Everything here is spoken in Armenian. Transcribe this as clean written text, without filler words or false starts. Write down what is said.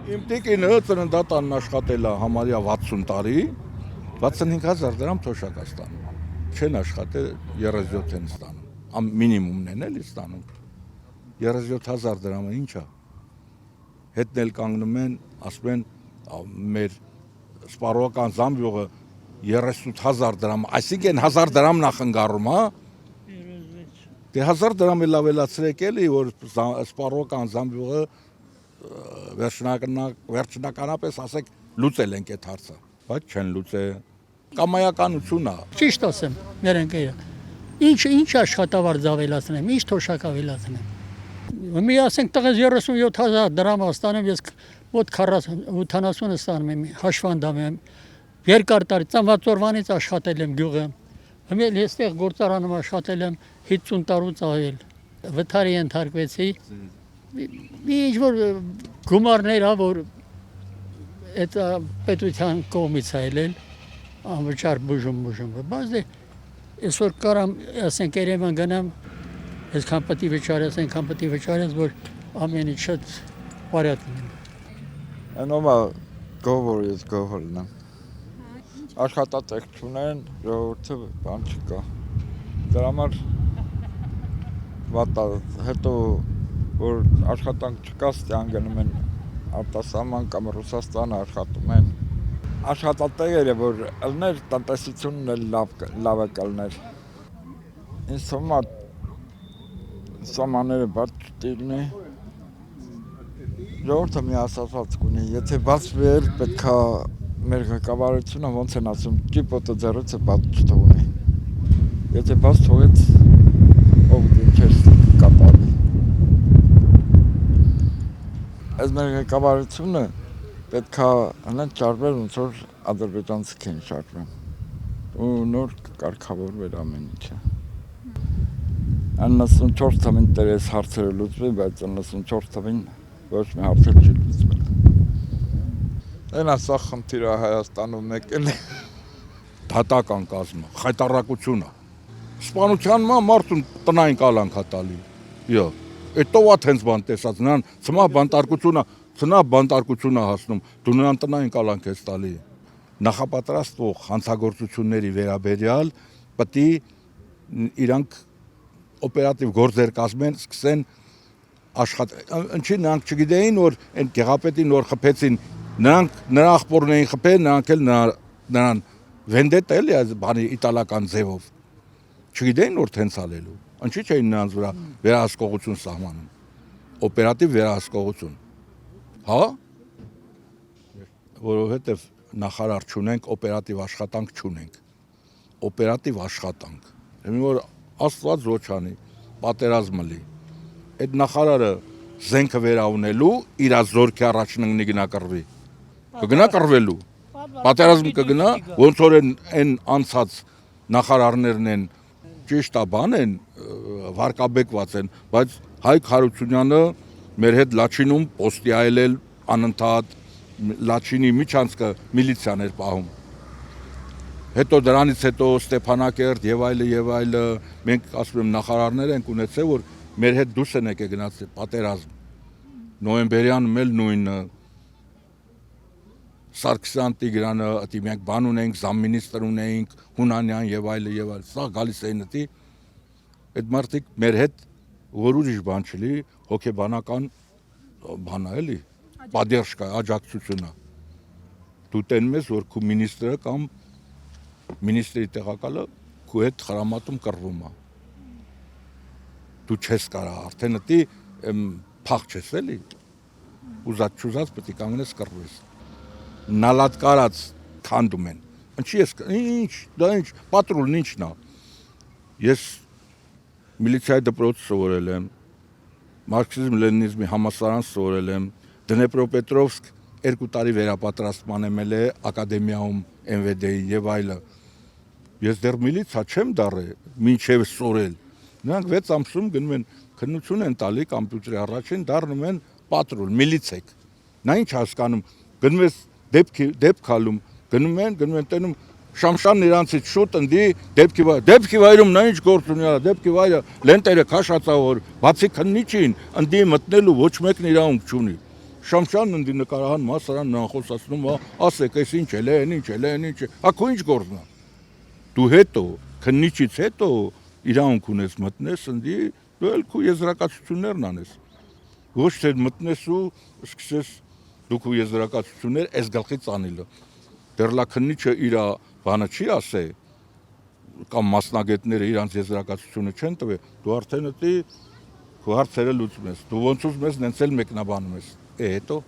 Իմ տիկինը ծննդատանն աշխատել է համարյա 60 տարի, 65,000 դրամ թոշակ է ստանում։ Չեն աշխատել 37 են ստանում։ Մինիմումն են էլի ստանում։ 37,000 դրամը ինչ է։ Հետն էլ կանգնում են, ասում են մեր սպառողական զամբյուղը 38,000 դրամ, այսինքն 1000 դրամ նախընկառում, հա։ Դե 1000 դրամ էլ ավելացրեք էլի, որ սպառողական զամբյուղը վերջնականապես ասեք լուծել ենք այդ հարցը, բայց չեն լուծել։ Կամայականություն է։ Ճիշտ ասեմ, մեր ընկերը։ Ինչ աշխատավարձ ավելացնեմ, ինչ թոշակ ավելացնեմ։ Մի ասենք տղես 37,000 դրամ ստանեմ, ես մոտ 40-80 ստանում եմ, հաշվանդամ եմ։ Երկար տարի ծնված օրվանից աշխատել եմ գյուղը։ Հիմա այստեղ գործարանում աշխատել եմ 50 տարուց ավել։ Վթարի ենթարկվեցի։ Ինչ որ գումարներ, որ այդ պետության կողմից այլել անվճար բուժում, բայց դե այսօր կարամ ասենք Երևան գնամ, այսքան պետք է վճարես, այնքան պետք է վճարես, որ ամեն ինչը բարյակ լինի։ Անոմա գովորից գովորն աշխատատեղ չունեն, ժողովուրդը բան չկա։ Դրա համար վատա, հետո որ աշխատանք չկա, ստյան գնում են արտասահման կամ Ռուսաստան աշխատում են։ Աշխատատեղերը, որ ըլներ, տնտեսությունն էլ լավ է կլներ։ Ինձ թվում է սամաները բաց չտիլնի։ Ժողովուրդը մի ասացված կունի, եթե բացվի էլ պետք է մեր ղեկավարությունը ոնց են ասում, ճիպոտը ձեռից է բաց չթողնի։ Եթե բաց թողեց, ով դինքեր կատարվի։ Այս մեր ղեկավարությունը պետք է հենց ճարվել, ոնց որ ադրբեջանցիք են ճարվել։ Ու նոր կարգավորվեր ամեն ինչը։ 94 թվին տերես հարցերը լուծվի, բայց 94 թվին ոչ մի հարցեր չի լուծվել։ Այն ասա խնդիրը Հայաստանում եկել է դատական կազմը, խայտառակությունը։ Սպանության մարդուն տնային կալանք է տալի։ Յո, այդ ով հենց բան տեսած, նրան ծնա բանտարկությունը հասնում, դու նրան տնային կալանք ես տալի։ Նախապատրաստվող հանցագործությունների վերաբերյալ պետք է իրանք օպերատիվ գործեր կազմեն, սկսեն աշխատել։ Ինչի նրանք չգիտեին, որ այն գեղապետին որ խփեցին, նրանք նրա աղբորն էին խփել, նրանք էլ նրան վենդետա էլի այս բանի իտալական ձևով։ Չգիտեին որ տենց ալելու։ Ինչի՞ չէին նրանց վրա վերահսկողություն սահմանում։ Օպերատիվ վերահսկողություն։ Հա? Որովհետև նախարար չունենք, օպերատիվ աշխատանք չունենք։ Օպերատիվ աշխատանք։ Եմի որ Աստված ոչ անի, պատերազմը լի։ Այդ նախարարը զենքը վերաունելու իր զորքի առաջննի գնա կռվի։ Կգնա կռվելու։ Պատերազմ կգնա, ոնց որ այն անցած նախարարներն են ճիշտ բան են, վարկաբեկված են, բայց Հայկ Հարությունյանը մեր հետ Լաչինում պոստի այլել անընդհատ Լաչինի միջանցքը միլիցիան էր պահում։ Հետո դրանից հետո Ստեփանակերտ եւ այլը, մենք ասում եմ նախարարներ ենք ունեցել, որ մեր հետ դուրս են եկել գնացել պատերազմ։ Նոյեմբերյանում էլ նույնը Սարգսյան Տիգրանը, ըտի մենք բան ունենք, զամմինիստրը ունենք, Հունանյան եւ այլը, սա գալիս էին ըտի, այդ մարդիկ մեր հետ որ ուրիշ բան չլի, հոգեբանական բան է էլի, պատերժկա, աջակցությունը։ Դու տենում ես, որ քու մինիստրը կամ մինիստրի տեղակալը քու հետ խրամատում կռվում է։ Դու չես կարա, արդեն ըտի փախ չես էլի, ուզած չուզած պետք է կանգնես կռվես։ Նալատ կարած քանդում են։ Ինչի ես, դա ինչ, պատրուլն ինչն է։ Ես միլիցիայի դպրոց սովորել եմ, մարքսիզմ լենինիզմի համալսարան սովորել եմ, Դնեպրոպետրովսկ 2 տարի վերապատրաստման եմ ել ակադեմիայում MVD-ի եւ այլը։ Ես դեռ միլիցիա չեմ դառել, մինչև սորել։ Նրանք 6 ամսում գնում են քննություն են տալի կոմպյուտերի առաջին, դառնում են պատրուլ, միլիցեք։ Նա ինչ հասկանում, գնում ես դեպք ալում, գնում են տենում Շամշանն իրանցից շուտ ընդի դեպքի վայրում նա ինչ գործ ունի, դեպքի վայրը լենտերը քաշածավոր, բացի քննիչին ընդի մտնելու ոչ մեկն իրավունք չունի։ Շամշյանն ընդի նկարահան մասարան նրան խոսացնում, ասեք, այս ինչ էլ է, ինչ էլ է, ինչ է, ակո ինչ գործն է։ Դու հետո, քննիչից հետո իրանք ունես մտնես, ընդի դու էլ քո եզրակացություններն անես։ Ոչ թե մտնես ու սկսես դու քո եզրակացություններ այս գլխից անելը։ Դեռ լա քննիչը իր բանը չի ասե, կամ մասնագետները իրանց եզրակացությունը չեն տվել, դու արդեն դի քո հարցերը լուծում ես։ Դու ոնց ուզում ես նենց էլ մեկնաբանում ես։ Հետո